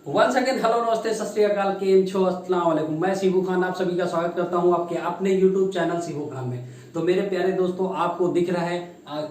One second hello नमस्ते सत श्री अकाल केम छो अस्सलाम वालेकुम। मैं शिबू खान आप सभी का स्वागत करता हूं आपके अपने यूट्यूब चैनल शिबू खान में। तो मेरे प्यारे दोस्तों, आपको दिख रहा है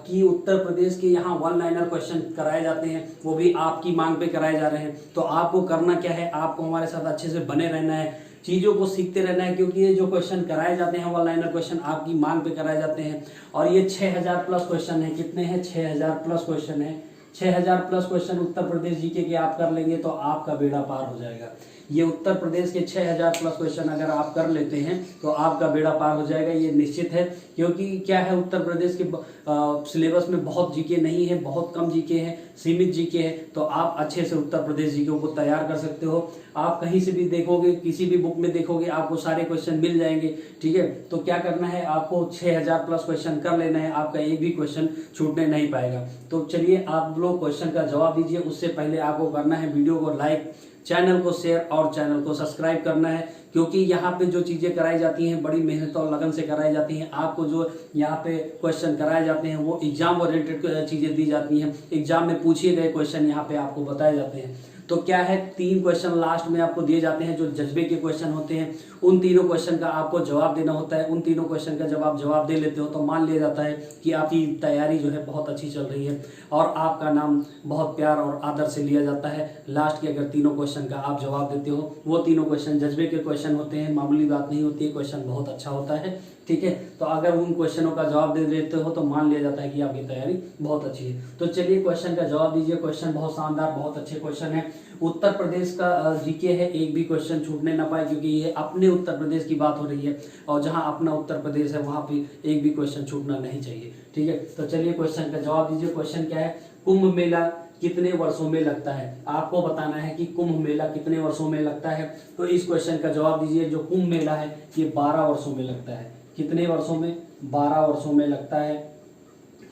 कि उत्तर प्रदेश के यहाँ वन लाइनर क्वेश्चन कराए जाते हैं, वो भी आपकी मांग पे कराए जा रहे हैं। तो आपको करना क्या है, आपको हमारे साथ अच्छे से बने रहना है, चीजों को सीखते रहना है, क्योंकि ये जो क्वेश्चन कराए जाते हैं वन लाइनर क्वेश्चन आपकी मांग पे कराए जाते हैं। और ये 6000 प्लस क्वेश्चन है। कितने हैं? 6000 प्लस क्वेश्चन है। 6000 plus question Uttar Pradesh GK के आप कर लेंगे तो आपका बेड़ा पार हो जाएगा। ये उत्तर प्रदेश के 6000 प्लस क्वेश्चन अगर आप कर लेते हैं तो आपका बेड़ा पार हो जाएगा, ये निश्चित है। क्योंकि क्या है, उत्तर प्रदेश के सिलेबस में बहुत जीके नहीं है, बहुत कम जीके है, सीमित जीके है। तो आप अच्छे से उत्तर प्रदेश जीके को तैयार कर सकते हो। आप कहीं से भी देखोगे, किसी भी बुक में देखोगे, आपको सारे क्वेश्चन मिल जाएंगे। ठीक है, तो क्या करना है, आपको 6000 प्लस क्वेश्चन कर लेना है, आपका एक भी क्वेश्चन छूटने नहीं पाएगा। तो चलिए आप लोग क्वेश्चन का जवाब दीजिए। उससे पहले आपको करना है वीडियो को लाइक, चैनल को शेयर और चैनल को सब्सक्राइब करना है, क्योंकि यहाँ पे जो चीजें कराई जाती हैं बड़ी मेहनत और लगन से कराई जाती हैं। आपको जो यहाँ पे क्वेश्चन कराए जाते हैं वो एग्जाम ओरिएंटेड चीजें दी जाती हैं। एग्जाम में पूछे गए क्वेश्चन यहाँ पे आपको बताए जाते हैं। तो क्या है, 3 क्वेश्चन लास्ट में आपको दिए जाते हैं जो जज्बे के क्वेश्चन होते हैं। उन तीनों क्वेश्चन का आपको जवाब देना होता है। उन तीनों क्वेश्चन का जब आप जवाब दे लेते हो तो मान लिया जाता है कि आपकी तैयारी जो है बहुत अच्छी चल रही है और आपका नाम बहुत प्यार और आदर से लिया जाता है। लास्ट के अगर तीनों क्वेश्चन का आप जवाब देते हो, वो तीनों क्वेश्चन जज्बे के क्वेश्चन होते हैं, मामूली बात नहीं होती है, क्वेश्चन बहुत अच्छा होता है। ठीक है, तो अगर उन क्वेश्चनों का जवाब दे देते हो तो मान लिया जाता है कि आपकी तैयारी बहुत अच्छी है। तो चलिए क्वेश्चन का जवाब दीजिए। क्वेश्चन बहुत शानदार, बहुत अच्छे क्वेश्चन है। उत्तर प्रदेश का जीके है, एक भी क्वेश्चन छूटने ना पाए, क्योंकि ये अपने उत्तर प्रदेश की बात हो रही है और जहां अपना उत्तर प्रदेश है वहां पे एक भी क्वेश्चन छूटना नहीं चाहिए। ठीक है, तो चलिए क्वेश्चन का जवाब दीजिए। क्वेश्चन क्या है, कुंभ मेला कितने वर्षों में लगता है? आपको बताना है कि कुंभ मेला कितने वर्षों में लगता है। तो इस क्वेश्चन का जवाब दीजिए। जो कुंभ मेला है ये 12 वर्षों में लगता है। कितने वर्षों में? 12 वर्षों में लगता है।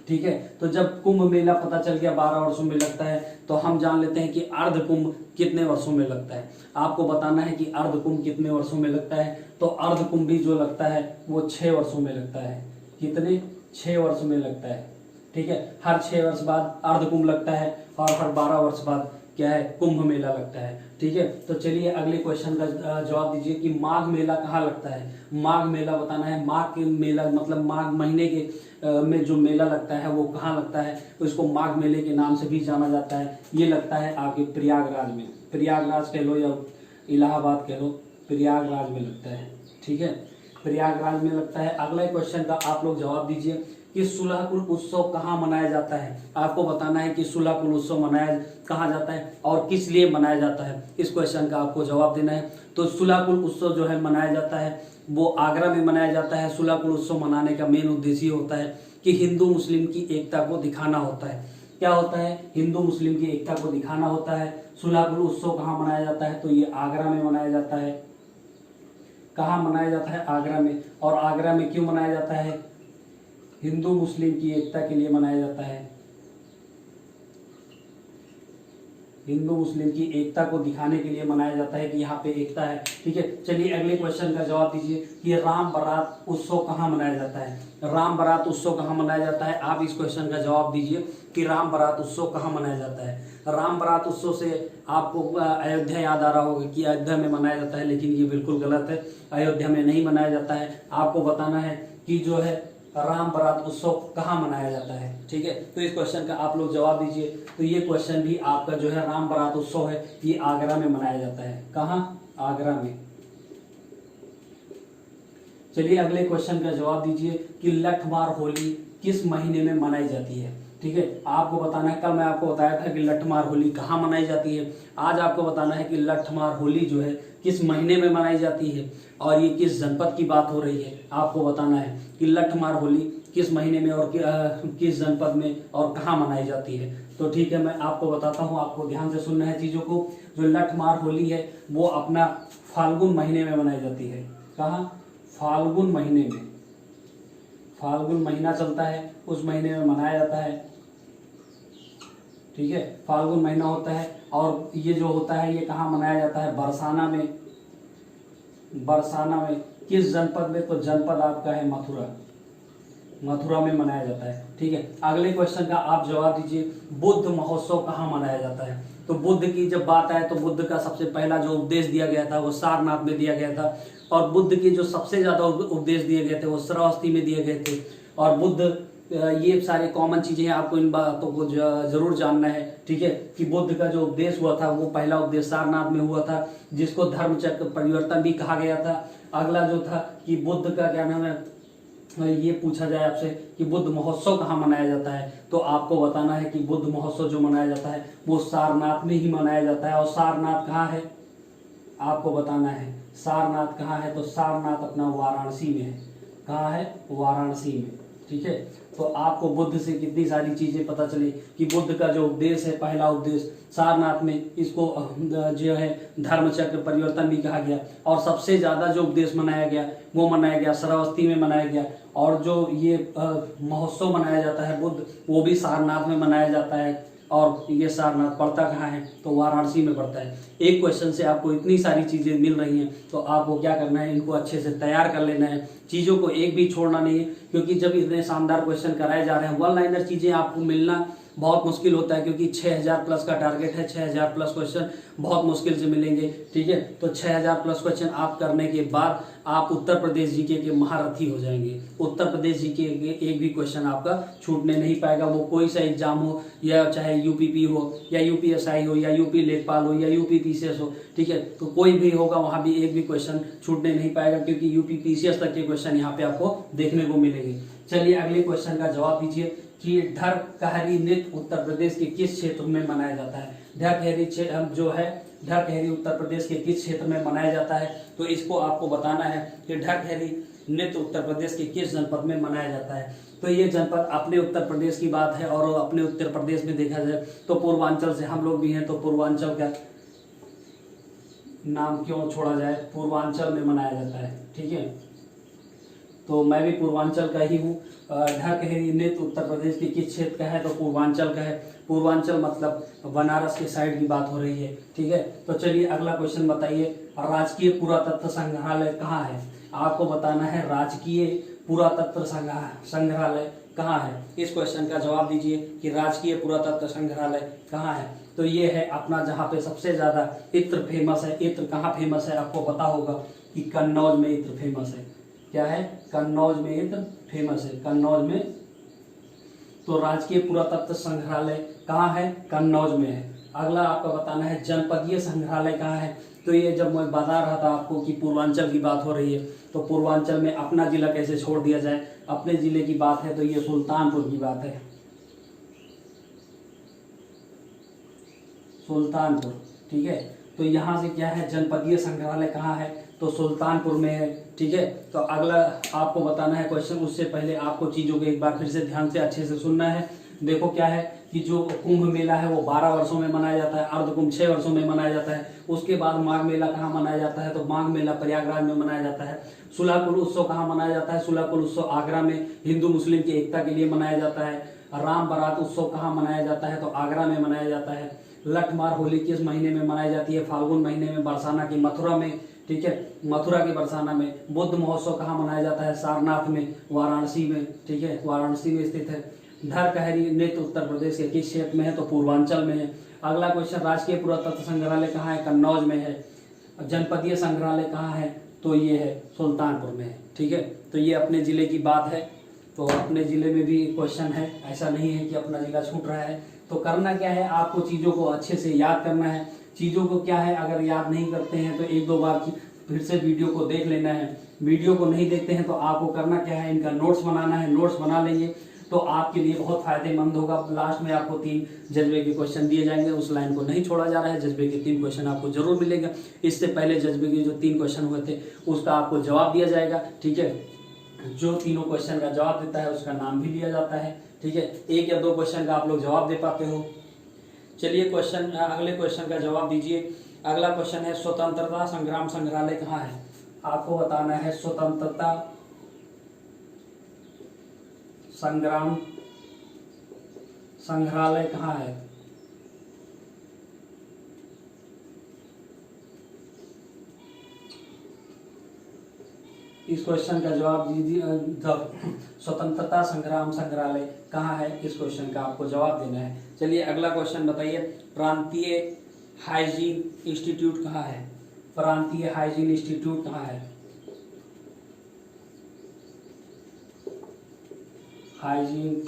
ठीक है, तो जब कुंभ मेला पता चल गया 12 वर्षों में लगता है, तो हम जान लेते हैं कि अर्ध कुंभ कितने वर्षों में लगता है। आपको बताना है कि अर्ध कुंभ कितने वर्षों में लगता है। तो अर्ध कुंभ भी जो लगता है वो 6 वर्षों में लगता है। कितने? 6 वर्ष में लगता है। ठीक है, हर 6 वर्ष बाद अर्ध कुंभ लगता है और हर 12 वर्ष बाद क्या है, कुंभ मेला लगता है। ठीक है, तो चलिए अगले क्वेश्चन का जवाब दीजिए कि माघ मेला कहाँ लगता है। माघ मेला बताना है। माघ के मेला मतलब माघ महीने के में जो मेला लगता है वो कहाँ लगता है, तो इसको माघ मेले के नाम से भी जाना जाता है। ये लगता है आपके प्रयागराज में। प्रयागराज कह लो या इलाहाबाद कह लो, प्रयागराज में लगता है। ठीक है, प्रयागराज में लगता है। अगला क्वेश्चन का आप लोग जवाब दीजिए कि सुलहकुल उत्सव कहाँ मनाया जाता है। आपको बताना है कि सुलहकुल उत्सव मनाया कहाँ जाता है और किस लिए मनाया जाता है। इस क्वेश्चन का आपको जवाब देना है। तो सुलहकुल उत्सव जो है मनाया जाता है वो आगरा में मनाया जाता है। सुलहकुल उत्सव मनाने का मेन उद्देश्य होता है कि हिंदू मुस्लिम की एकता को दिखाना होता है। क्या होता है? हिंदू मुस्लिम की एकता को दिखाना होता है। सुलहकुल उत्सव कहाँ मनाया जाता है? तो ये आगरा में मनाया जाता है। कहाँ मनाया जाता है? आगरा में। और आगरा में क्यों मनाया जाता है? हिंदू मुस्लिम की एकता के लिए मनाया जाता है। हिंदू मुस्लिम की एकता को दिखाने के लिए मनाया जाता है कि यहाँ पे एकता है। ठीक है, चलिए अगले क्वेश्चन का जवाब दीजिए कि राम बारात उत्सव कहाँ मनाया जाता है। राम बारात उत्सव कहाँ मनाया जाता है? आप इस क्वेश्चन का जवाब दीजिए कि राम बारात उत्सव कहाँ मनाया जाता है। राम बारात उत्सव से आपको अयोध्या याद आ रहा होगा कि अयोध्या में मनाया जाता है, लेकिन ये बिल्कुल गलत है। अयोध्या में नहीं मनाया जाता है। आपको बताना है कि जो है राम बारात उत्सव कहाँ मनाया जाता है। ठीक है, तो इस क्वेश्चन का आप लोग जवाब दीजिए। तो ये क्वेश्चन भी आपका जो है राम बारात उत्सव है, ये आगरा में मनाया जाता है। कहाँ? आगरा में। चलिए अगले क्वेश्चन का जवाब दीजिए कि लठमार होली किस महीने में मनाई जाती है। ठीक है, आपको बताना है। कल मैं आपको बताया था कि लठमार होली कहाँ मनाई जाती है। आज आपको बताना है कि लठमार होली जो है किस महीने में मनाई जाती है और ये किस जनपद की बात हो रही है। आपको बताना है कि लठमार होली किस महीने में और किस जनपद में और कहाँ मनाई जाती है। तो ठीक है, मैं आपको बताता हूँ, आपको ध्यान से सुनना है चीजों को। जो लठमार होली है वो अपना फाल्गुन महीने में मनाई जाती है। कहाँ? फाल्गुन महीने में। फाल्गुन महीना चलता है, उस महीने में मनाया जाता है। ठीक है, फाल्गुन महीना होता है। और ये जो होता है ये कहाँ मनाया जाता है? बरसाना में। बरसाना में। किस जनपद में? तो जनपद आपका है मथुरा। मथुरा में मनाया जाता है। ठीक है, अगले क्वेश्चन का आप जवाब दीजिए। बुद्ध महोत्सव कहाँ मनाया जाता है। तो बुद्ध की जब बात आए तो बुद्ध का सबसे पहला जो उपदेश दिया गया था वो सारनाथ में दिया गया था, और बुद्ध के जो सबसे ज्यादा उपदेश दिए गए थे वो श्रावस्ती में दिए गए थे। और बुद्ध, ये सारे कॉमन चीजें हैं, आपको इन बातों को जरूर जानना है, ठीक है, कि बुद्ध का जो उपदेश हुआ था वो पहला उपदेश सारनाथ में हुआ था, जिसको धर्मचक्र परिवर्तन भी कहा गया था। अगला जो था कि बुद्ध का क्या नाम है, ये पूछा जाए आपसे कि बुद्ध महोत्सव कहाँ मनाया जाता है, तो आपको बताना है कि बुद्ध महोत्सव जो मनाया जाता है वो सारनाथ में ही मनाया जाता है। और सारनाथ कहाँ है, आपको बताना है सारनाथ कहाँ है, तो सारनाथ अपना वाराणसी में है। कहाँ है, वाराणसी में, ठीक है। तो आपको बुद्ध से कितनी सारी चीजें पता चली कि बुद्ध का जो उपदेश है, पहला उपदेश सारनाथ में, इसको जो है धर्मचक्र परिवर्तन भी कहा गया। और सबसे ज्यादा जो उपदेश मनाया गया वो मनाया गया श्रावस्ती में मनाया गया। और जो ये महोत्सव मनाया जाता है बुद्ध, वो भी सारनाथ में मनाया जाता है। और ये सारनाथ पड़ता कहाँ है, तो वाराणसी में पड़ता है। एक क्वेश्चन से आपको इतनी सारी चीजें मिल रही हैं, तो आपको क्या करना है, इनको अच्छे से तैयार कर लेना है, चीजों को एक भी छोड़ना नहीं है, क्योंकि जब इतने शानदार क्वेश्चन कराए जा रहे हैं, वन लाइनर चीजें आपको मिलना बहुत मुश्किल होता है, क्योंकि 6000 प्लस का टारगेट है। 6000 प्लस क्वेश्चन बहुत मुश्किल से मिलेंगे, ठीक है। तो 6000 प्लस क्वेश्चन आप करने के बाद आप उत्तर प्रदेश जीके के महारथी हो जाएंगे। उत्तर प्रदेश जीके के एक भी क्वेश्चन आपका छूटने नहीं पाएगा, वो कोई सा एग्जाम हो, या चाहे यूपीपी हो, या यूपीएसआई हो, या यूपी लेखपाल हो, या यूपी पीसीएस हो, ठीक है। तो कोई भी होगा, वहां भी एक भी क्वेश्चन छूटने नहीं पाएगा, क्योंकि यूपी पीसीएस तक के क्वेश्चन यहाँ पे आपको देखने को मिलेंगे। चलिए अगले क्वेश्चन का जवाब दीजिए कि ढरकहरी नृत्य उत्तर प्रदेश के किस क्षेत्र में मनाया जाता है। ढरकहरी जो है, ढरकहरी उत्तर प्रदेश के किस क्षेत्र में मनाया जाता है, तो इसको आपको बताना है कि ढरकहरी नृत्य उत्तर प्रदेश के किस जनपद में मनाया जाता है। तो ये जनपद अपने उत्तर प्रदेश की बात है, और अपने उत्तर प्रदेश में देखा जाए तो पूर्वांचल से हम लोग भी हैं, तो पूर्वांचल का नाम क्यों छोड़ा जाए, पूर्वांचल में मनाया जाता है, ठीक है। तो मैं भी पूर्वांचल का ही हूँ। ढरकहरी नृत्य उत्तर प्रदेश के किस क्षेत्र का है, तो पूर्वांचल का है। पूर्वांचल मतलब बनारस के साइड की बात हो रही है, ठीक है। तो चलिए अगला क्वेश्चन बताइए, राजकीय पुरातत्व संग्रहालय कहाँ है। आपको बताना है राजकीय पुरातत्व संग्रहालय कहाँ है। इस क्वेश्चन का जवाब दीजिए कि राजकीय पुरातत्व संग्रहालय कहाँ है। तो ये है अपना जहाँ पे सबसे ज्यादा इत्र फेमस है। इत्र कहाँ फेमस है, आपको पता होगा कि कन्नौज में इत्र फेमस है। क्या है, कन्नौज में इत्र फेमस है, कन्नौज में। तो राजकीय पुरातत्व संग्रहालय कहाँ है, कन्नौज में है। अगला आपको बताना है जनपदीय संग्रहालय कहाँ है। तो ये जब मैं बता रहा था आपको कि पूर्वांचल की बात हो रही है, तो पूर्वांचल में अपना जिला कैसे छोड़ दिया जाए, अपने जिले की बात है तो ये सुल्तानपुर की बात है, सुल्तानपुर, ठीक है। तो यहाँ से क्या है, जनपदीय संग्रहालय कहाँ है, तो सुल्तानपुर में है, ठीक है। तो अगला आपको बताना है क्वेश्चन, उससे पहले आपको चीजों को एक बार फिर से ध्यान से अच्छे से सुनना है। देखो क्या है कि जो कुंभ मेला है वो 12 वर्षों में मनाया जाता है, अर्ध कुंभ 6 वर्षों में मनाया जाता है। उसके बाद माघ मेला कहाँ मनाया जाता है, तो माघ मेला प्रयागराज में मनाया जाता है। सुलाकुल उत्सव कहाँ मनाया जाता है, सुलाकुल उत्सव आगरा में हिंदू मुस्लिम की एकता के लिए मनाया जाता है। राम बारात उत्सव कहाँ मनाया जाता है, तो आगरा में मनाया जाता है। लठमार होली किस महीने में मनाई जाती है, फाल्गुन महीने में बरसाना की मथुरा में, ठीक है, मथुरा के बरसाना में। बुद्ध महोत्सव कहाँ मनाया जाता है, सारनाथ में, वाराणसी में, ठीक है, वाराणसी में स्थित है। ढरकहरी नृत्य उत्तर प्रदेश के किस क्षेत्र में है, तो पूर्वांचल में है। अगला क्वेश्चन, राजकीय पुरातत्व संग्रहालय कहाँ है, कन्नौज में है। जनपदीय संग्रहालय कहाँ है, तो ये है सुल्तानपुर में है, ठीक है। तो ये अपने जिले की बात है, तो अपने जिले में भी क्वेश्चन है, ऐसा नहीं है कि अपना जिला छूट रहा है। तो करना क्या है, आपको चीजों को अच्छे से याद करना है। चीजों को क्या है, अगर याद नहीं करते हैं तो एक दो बार फिर से वीडियो को देख लेना है। वीडियो को नहीं देखते हैं तो आपको करना क्या है, इनका नोट्स बनाना है। नोट्स बना लेंगे तो आपके लिए बहुत फायदेमंद होगा। लास्ट में आपको 3 जज्बे के क्वेश्चन दिए जाएंगे, उस लाइन को नहीं छोड़ा जा रहा है। जज्बे के 3 क्वेश्चन आपको जरूर मिलेगा। इससे पहले जज्बे के जो 3 क्वेश्चन हुए थे उसका आपको जवाब दिया जाएगा, ठीक है। जो तीनों क्वेश्चन का जवाब देता है उसका नाम भी लिया जाता है, ठीक है। 1 या 2 क्वेश्चन का आप लोग जवाब दे पाते हो। चलिए क्वेश्चन, अगले क्वेश्चन का जवाब दीजिए। अगला क्वेश्चन है, स्वतंत्रता संग्राम संग्रहालय कहाँ है। आपको बताना है स्वतंत्रता संग्राम संग्रहालय कहाँ है। इस क्वेश्चन का जवाब दीजिए। स्वतंत्रता संग्राम संग्रहालय कहाँ है, इस क्वेश्चन का आपको जवाब देना है। चलिए अगला क्वेश्चन बताइए, प्रांतीय हाइजीन इंस्टीट्यूट कहाँ है? प्रांतीय हाइजीन इंस्टीट्यूट कहाँ है? हाइजीन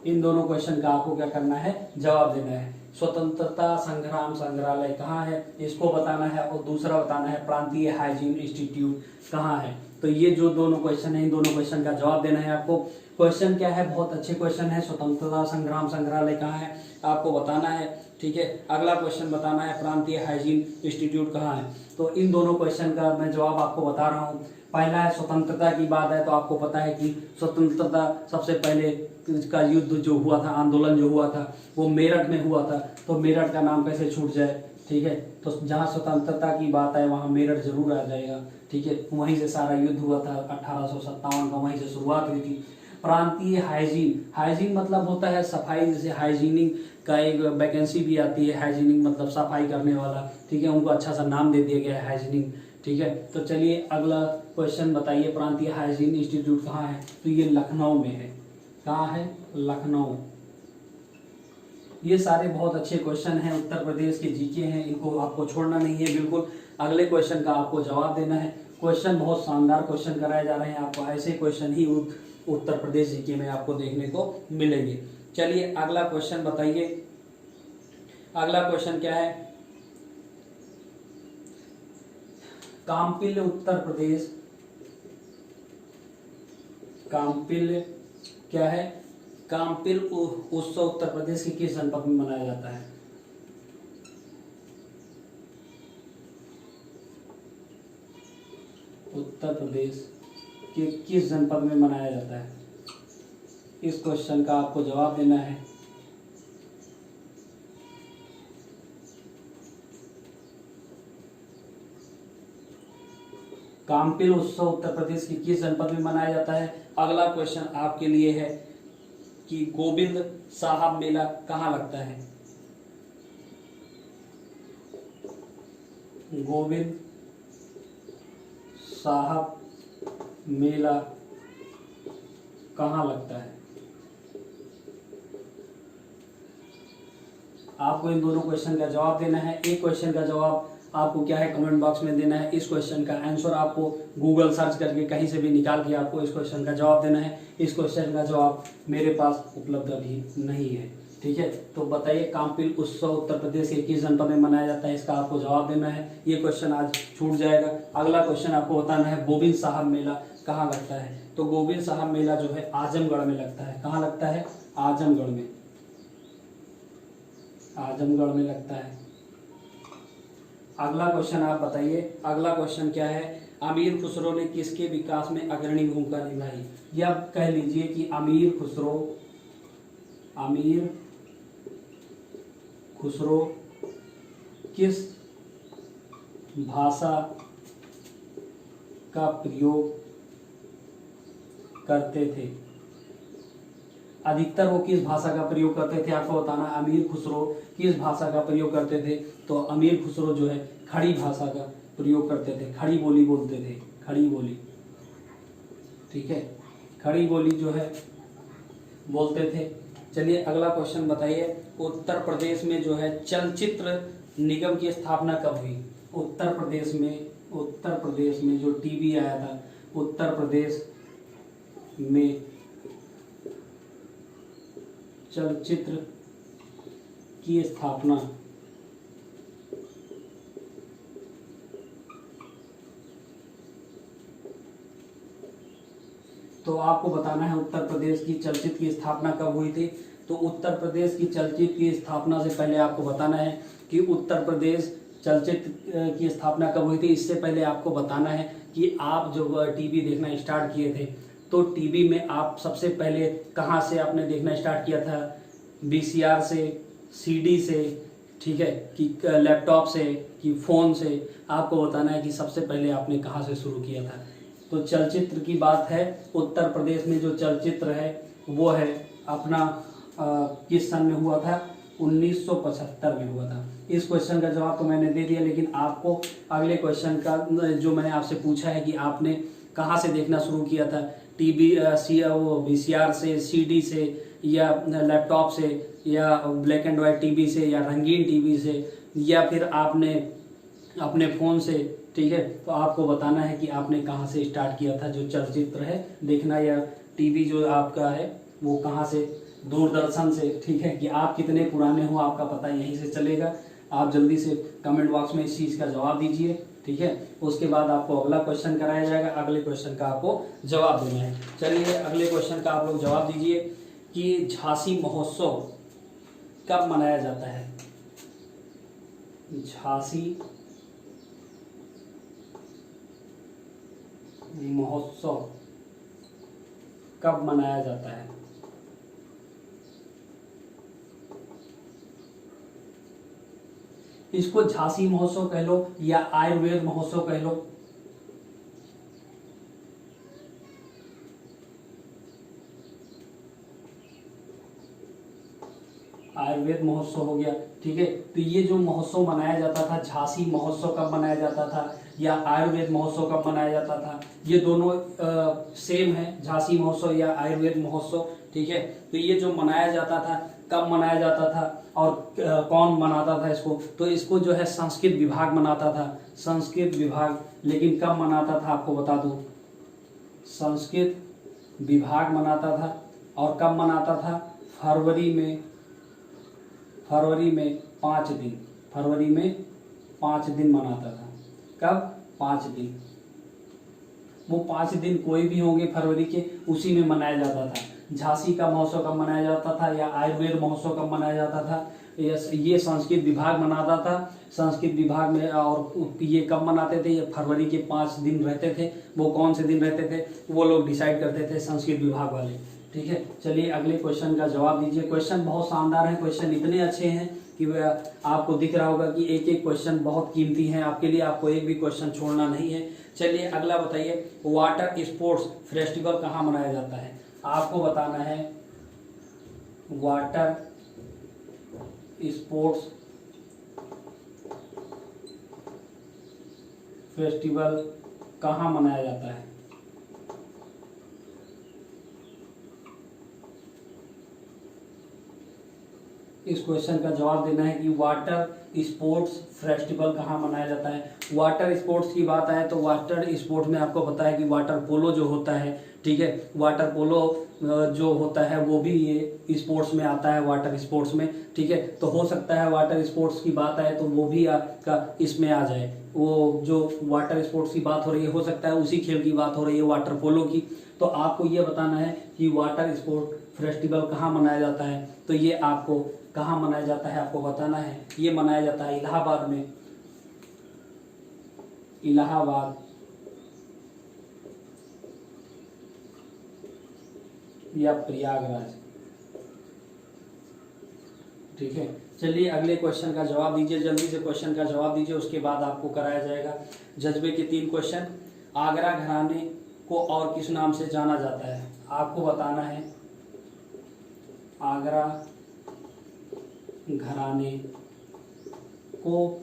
इन दोनों क्वेश्चन का आपको क्या करना है? जवाब देना है। स्वतंत्रता संग्राम संग्रहालय कहाँ है, इसको बताना है, और दूसरा बताना है प्रांतीय हाइजीन इंस्टीट्यूट कहाँ है। तो ये जो दोनों क्वेश्चन है, इन दोनों क्वेश्चन का जवाब देना है आपको। क्वेश्चन क्या है? बहुत अच्छे क्वेश्चन है। स्वतंत्रता संग्राम संग्रहालय कहाँ है आपको बताना है, ठीक है। अगला क्वेश्चन बताना है प्रांतीय हाइजीन इंस्टीट्यूट कहाँ है। तो इन दोनों क्वेश्चन का मैं जवाब आपको बता रहा हूँ। पहला है स्वतंत्रता की बात है, तो आपको पता है कि स्वतंत्रता सबसे पहले का युद्ध जो हुआ था, आंदोलन जो हुआ था, वो मेरठ में हुआ था। तो मेरठ का नाम कैसे छूट जाए, ठीक है। तो जहाँ स्वतंत्रता की बात है वहाँ मेरठ जरूर आ जाएगा, ठीक है। वहीं से सारा युद्ध हुआ था 1857 का, वहीं से शुरुआत हुई थी। प्रांतीय हाइजीन, हाइजीन मतलब होता है सफाई, जैसे हाइजीनिक का एक वैकेंसी भी आती है, हाइजीनिक मतलब सफाई करने वाला, ठीक है। उनको अच्छा सा नाम दे दिया गया है हाइजीनिक, ठीक है। तो चलिए अगला क्वेश्चन बताइए, प्रांतीय हाइजीन इंस्टीट्यूट कहाँ है? तो ये लखनऊ में है। कहाँ है? लखनऊ। ये सारे बहुत अच्छे क्वेश्चन हैं, उत्तर प्रदेश के जीके हैं, इनको आपको छोड़ना नहीं है बिल्कुल। अगले क्वेश्चन का आपको जवाब देना है। क्वेश्चन बहुत शानदार क्वेश्चन कराए जा रहे हैं आपको, ऐसे क्वेश्चन ही उत्तर प्रदेश जीके में आपको देखने को मिलेंगे। चलिए अगला क्वेश्चन बताइए। अगला क्वेश्चन क्या है? काम्पिल उत्तर प्रदेश, काम्पिल क्या है? काम्पिल उत्सव उत्तर प्रदेश के किस जनपद में मनाया जाता है? उत्तर प्रदेश के किस जनपद में मनाया जाता है? इस क्वेश्चन का आपको जवाब देना है। काम्पिल उत्सव उत्तर प्रदेश के किस जनपद में मनाया जाता है? अगला क्वेश्चन आपके लिए है कि गोविंद साहब मेला कहाँ लगता है? गोविंद साहब मेला कहाँ लगता है? आपको इन दोनों क्वेश्चन का जवाब देना है। एक क्वेश्चन का जवाब आपको क्या है, कमेंट बॉक्स में देना है। इस क्वेश्चन का आंसर आपको गूगल सर्च करके कहीं से भी निकाल के आपको इस क्वेश्चन का जवाब देना है। इस क्वेश्चन का जवाब मेरे पास उपलब्ध अभी नहीं है, ठीक है। तो बताइए काम्पिल उत्सव उत्तर प्रदेश के किस जनपद में मनाया जाता है, इसका आपको जवाब देना है। ये क्वेश्चन आज छूट जाएगा। अगला क्वेश्चन आपको बताना है गोविंद साहब मेला कहाँ लगता है। तो गोविंद साहब मेला जो है आजमगढ़ में लगता है। कहाँ लगता है? आजमगढ़ में, आजमगढ़ में लगता है। अगला क्वेश्चन आप बताइए। अगला क्वेश्चन क्या है? अमीर खुसरो ने किसके विकास में अग्रणी भूमिका निभाई? या कह लीजिए कि अमीर खुसरो किस भाषा का प्रयोग करते थे? अधिकतर वो किस भाषा का प्रयोग करते थे आपको बताना। अमीर खुसरो किस भाषा का प्रयोग करते थे? तो अमीर खुसरो जो है खड़ी भाषा का प्रयोग करते थे, खड़ी बोली बोलते थे, खड़ी बोली, ठीक है। खड़ी बोली जो है बोलते थे। चलिए अगला क्वेश्चन बताइए। उत्तर प्रदेश में जो है चलचित्र निगम की स्थापना कब हुई? उत्तर प्रदेश में जो टीवी आया था, उत्तर प्रदेश में चलचित्र की स्थापना तो आपको बताना है उत्तर प्रदेश की चलचित्र की स्थापना कब हुई थी। तो उत्तर प्रदेश की चलचित्र की स्थापना से पहले आपको बताना है कि उत्तर प्रदेश चलचित्र की स्थापना कब हुई थी। इससे पहले आपको बताना है कि आप जब टीवी देखना स्टार्ट किए थे तो टीवी में आप सबसे पहले कहाँ से आपने देखना स्टार्ट किया था? वीसीआर से, सीडी से, ठीक है, कि लैपटॉप से, कि फ़ोन से। आपको बताना है कि सबसे पहले आपने कहाँ से शुरू किया था। तो चलचित्र की बात है, उत्तर प्रदेश में जो चलचित्र है वो है अपना किस सन में हुआ था? 1975 में हुआ था। इस क्वेश्चन का जवाब तो मैंने दे दिया, लेकिन आपको अगले क्वेश्चन का जो मैंने आपसे पूछा है कि आपने कहाँ से देखना शुरू किया था? टीवी वो वीसीआर से, सीडी से, या लैपटॉप से, या ब्लैक एंड वाइट टीवी से, या रंगीन टीवी से, या फिर आपने अपने फ़ोन से? ठीक है, तो आपको बताना है कि आपने कहाँ से स्टार्ट किया था जो चलचित्र है देखना, या टीवी जो आपका है वो कहाँ से? दूरदर्शन से। ठीक है, कि आप कितने पुराने हो आपका पता यहीं से चलेगा। आप जल्दी से कमेंट बॉक्स में इस चीज़ का जवाब दीजिए। ठीक है, उसके बाद आपको अगला क्वेश्चन कराया जाएगा, अगले क्वेश्चन का आपको जवाब देना है। चलिए अगले क्वेश्चन का आप लोग जवाब दीजिए कि झांसी महोत्सव कब मनाया जाता है? झांसी महोत्सव कब मनाया जाता है? इसको झांसी महोत्सव कह लो या आयुर्वेद महोत्सव कह लो। आयुर्वेद महोत्सव हो गया। ठीक है, तो ये जो महोत्सव मनाया जाता था, झांसी महोत्सव कब मनाया जाता था या आयुर्वेद महोत्सव कब मनाया जाता था? ये दोनों सेम है, झांसी महोत्सव या आयुर्वेद महोत्सव। ठीक है, तो ये जो मनाया जाता था कब मनाया जाता था और कौन मनाता था इसको? तो इसको जो है संस्कृत विभाग मनाता था, संस्कृत विभाग। लेकिन कब मनाता था आपको बता दूं, संस्कृत विभाग मनाता था। और कब मनाता था? फरवरी में 5 दिन, फरवरी में 5 दिन मनाता था। कब? 5 दिन। वो 5 दिन कोई भी होंगे फरवरी के, उसी में मनाया जाता था। झांसी का महोत्सव कब मनाया जाता था या आयुर्वेद महोत्सव कब मनाया जाता था? ये संस्कृत विभाग मनाता था, संस्कृत विभाग में। और ये कब मनाते थे? ये फरवरी के 5 दिन रहते थे। वो कौन से दिन रहते थे वो लोग डिसाइड करते थे, संस्कृत विभाग वाले। ठीक है, चलिए अगले क्वेश्चन का जवाब दीजिए। क्वेश्चन बहुत शानदार है, क्वेश्चन इतने अच्छे हैं कि आपको दिख रहा होगा कि एक एक क्वेश्चन बहुत कीमती है आपके लिए, आपको एक भी क्वेश्चन छोड़ना नहीं है। चलिए अगला बताइए, वाटर स्पोर्ट्स फेस्टिवल कहाँ मनाया जाता है? आपको बताना है वाटर स्पोर्ट्स फेस्टिवल कहाँ मनाया जाता है? इस क्वेश्चन का जवाब देना है कि वाटर स्पोर्ट्स फेस्टिवल कहाँ मनाया जाता है। वाटर स्पोर्ट्स की बात आए तो वाटर स्पोर्ट्स में आपको पता है कि वाटर पोलो जो होता है, ठीक है, वाटर पोलो जो होता है वो भी ये स्पोर्ट्स में आता है, वाटर स्पोर्ट्स में। ठीक है, तो हो सकता है वाटर स्पोर्ट्स की बात आए तो वो भी आपका इसमें आ जाए। वो जो वाटर स्पोर्ट्स की बात हो रही है, हो सकता है उसी खेल की बात हो रही है, वाटर पोलो की। तो आपको ये बताना है कि वाटर स्पोर्ट फेस्टिवल कहाँ मनाया जाता है। तो ये आपको कहाँ मनाया जाता है आपको बताना है। ये मनाया जाता है इलाहाबाद में, इलाहाबाद या प्रयागराज। ठीक है, चलिए अगले क्वेश्चन का जवाब दीजिए, जल्दी से क्वेश्चन का जवाब दीजिए, उसके बाद आपको कराया जाएगा जज्बे के 3 क्वेश्चन। आगरा घराने को और किस नाम से जाना जाता है? आपको बताना है आगरा घराने को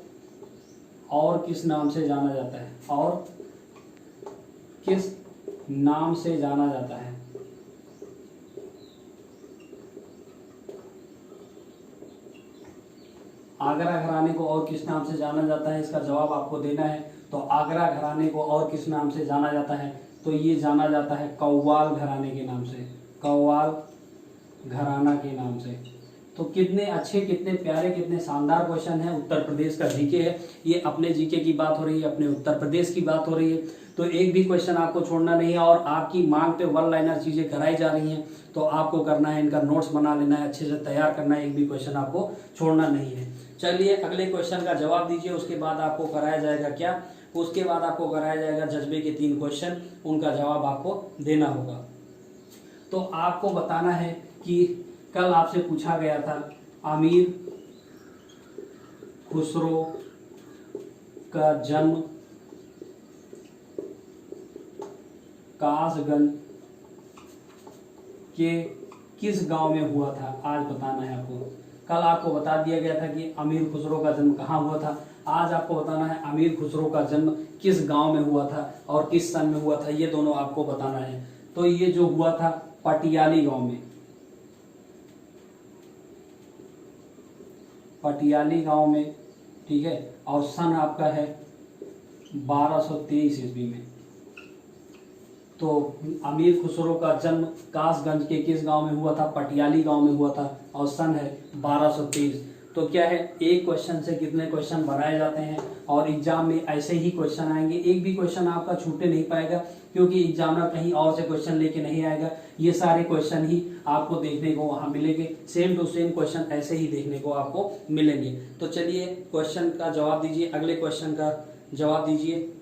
और किस नाम से जाना जाता है, और किस नाम से जाना जाता है? आगरा घराने को और किस नाम से जाना जाता है, इसका जवाब आपको देना है। तो आगरा घराने को और किस नाम से जाना जाता है? तो ये जाना जाता है कव्वाल घराने के नाम से, कव्वाल घराना के नाम से। तो कितने अच्छे, कितने प्यारे, कितने शानदार क्वेश्चन है। उत्तर प्रदेश का जीके है, ये अपने जीके की बात हो रही है, अपने उत्तर प्रदेश की बात हो रही है। तो एक भी क्वेश्चन आपको छोड़ना नहीं है। और आपकी मांग पे वन लाइनर चीज़ें कराई जा रही हैं, तो आपको करना है, इनका नोट्स बना लेना है, अच्छे से तैयार करना है, एक भी क्वेश्चन आपको छोड़ना नहीं है। चलिए अगले क्वेश्चन का जवाब दीजिए, उसके बाद आपको कराया जाएगा क्या? उसके बाद आपको कराया जाएगा जज्बे के 3 क्वेश्चन, उनका जवाब आपको देना होगा। तो आपको बताना है कि कल आपसे पूछा गया था अमीर खुसरो का जन्म कासगंज के किस गांव में हुआ था? आज बताना है आपको। कल आपको बता दिया गया था कि अमीर खुसरो का जन्म कहाँ हुआ था। आज आपको बताना है अमीर खुसरो का जन्म किस गांव में हुआ था और किस सन में हुआ था, ये दोनों आपको बताना है। तो ये जो हुआ था पटियाली गांव में, पटियाली गांव में, ठीक है। और सन आपका है 1223 ईस्वी में। तो अमीर खुसरो का जन्म कासगंज के किस गांव में हुआ था, पटियाली गांव में हुआ था, और सन है 1223। तो क्या है, एक क्वेश्चन से कितने क्वेश्चन बनाए जाते हैं, और एग्जाम में ऐसे ही क्वेश्चन आएंगे। एक भी क्वेश्चन आपका छूटे नहीं पाएगा, क्योंकि एग्जामिनर कहीं और से क्वेश्चन लेके नहीं आएगा। ये सारे क्वेश्चन ही आपको देखने को वहां मिलेंगे, सेम टू सेम क्वेश्चन ऐसे ही देखने को आपको मिलेंगे। तो चलिए क्वेश्चन का जवाब दीजिए, अगले क्वेश्चन का जवाब दीजिए।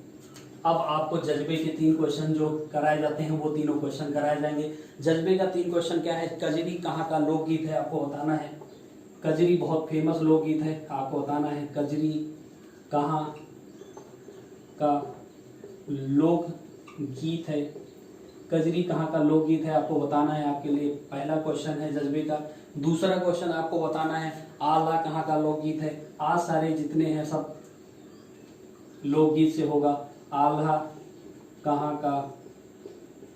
अब आपको जज्बे के 3 क्वेश्चन जो कराए जाते हैं वो तीनों क्वेश्चन कराए जाएंगे। जज्बे का 3 क्वेश्चन क्या है, कजरी कहाँ का लोकगीत है, आपको बताना है। कजरी बहुत फेमस लोकगीत है, आपको बताना है कजरी कहाँ का लोकगीत है। कजरी कहाँ का लोकगीत है आपको बताना है। आपके लिए पहला क्वेश्चन है जज्बे का। दूसरा क्वेश्चन आपको बताना है आल्हा कहाँ का लोकगीत है। आज सारे जितने हैं सब लोकगीत से होगा। आल्हा कहाँ का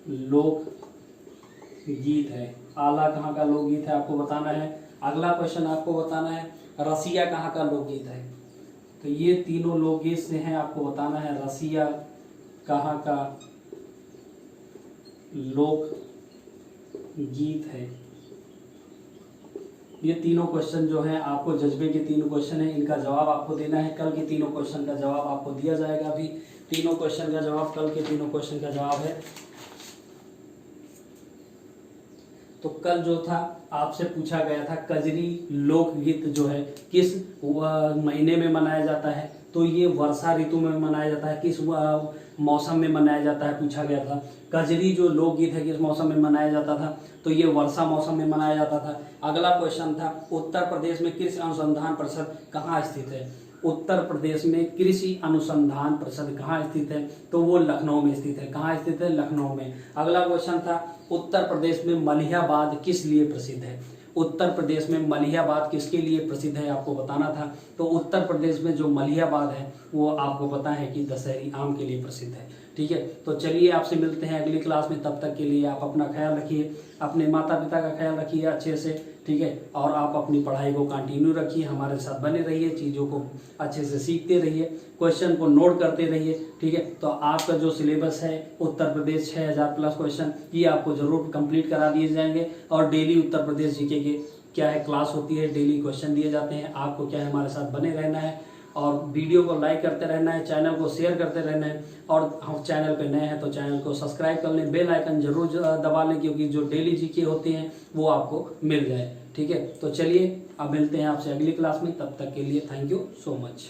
लोक गीत है, आल्हा कहाँ का लोकगीत है आपको बताना है। अगला क्वेश्चन आपको बताना है रसिया कहाँ का लोकगीत है। तो ये तीनों लोकगीत से हैं, आपको बताना है रसिया कहाँ का लोक गीत है। ये तीनों क्वेश्चन जो हैं आपको जज्बे के 3 क्वेश्चन हैं, इनका जवाब आपको देना है। कल के तीनों क्वेश्चन का जवाब आपको दिया जाएगा। अभी तीनों क्वेश्चन का जवाब, कल के तीनों क्वेश्चन का जवाब है। तो कल जो था आपसे पूछा गया था कजरी लोकगीत जो है किस महीने में मनाया जाता है। तो ये वर्षा ऋतु में मनाया जाता है। किस मौसम में मनाया जाता है पूछा गया था। कजरी जो लोकगीत है किस मौसम में मनाया जाता था, तो ये वर्षा मौसम में मनाया जाता था। अगला क्वेश्चन था उत्तर प्रदेश में कृषि अनुसंधान परिषद कहाँ स्थित है। उत्तर प्रदेश में कृषि अनुसंधान परिषद कहाँ स्थित है, तो वो लखनऊ में स्थित है। कहाँ स्थित है, लखनऊ में। अगला क्वेश्चन था उत्तर प्रदेश में मलिहाबाद किस लिए प्रसिद्ध है। उत्तर प्रदेश में मलिहाबाद किसके लिए प्रसिद्ध है आपको बताना था। तो उत्तर प्रदेश में जो मलिहाबाद है वो आपको पता है कि दशहरी आम के लिए प्रसिद्ध है। ठीक है, तो चलिए आपसे मिलते हैं अगली क्लास में। तब तक के लिए आप अपना ख्याल रखिए, अपने माता पिता का ख्याल रखिए अच्छे से, ठीक है। और आप अपनी पढ़ाई को कंटिन्यू रखिए, हमारे साथ बने रहिए, चीज़ों को अच्छे से सीखते रहिए, क्वेश्चन को नोट करते रहिए, ठीक है। तो आपका जो सिलेबस है उत्तर प्रदेश 6000 प्लस क्वेश्चन, ये आपको जरूर कंप्लीट करा दिए जाएंगे। और डेली उत्तर प्रदेश जीके के क्या है क्लास होती है, डेली क्वेश्चन दिए जाते हैं। आपको क्या है हमारे साथ बने रहना है, और वीडियो को लाइक करते रहना है, चैनल को शेयर करते रहना है। और हम चैनल पे नए हैं तो चैनल को सब्सक्राइब कर लें, बेल आइकन जरूर दबा लें, क्योंकि जो डेली जीके होते हैं वो आपको मिल जाए। ठीक है, तो चलिए अब मिलते हैं आपसे अगली क्लास में। तब तक के लिए थैंक यू सो मच।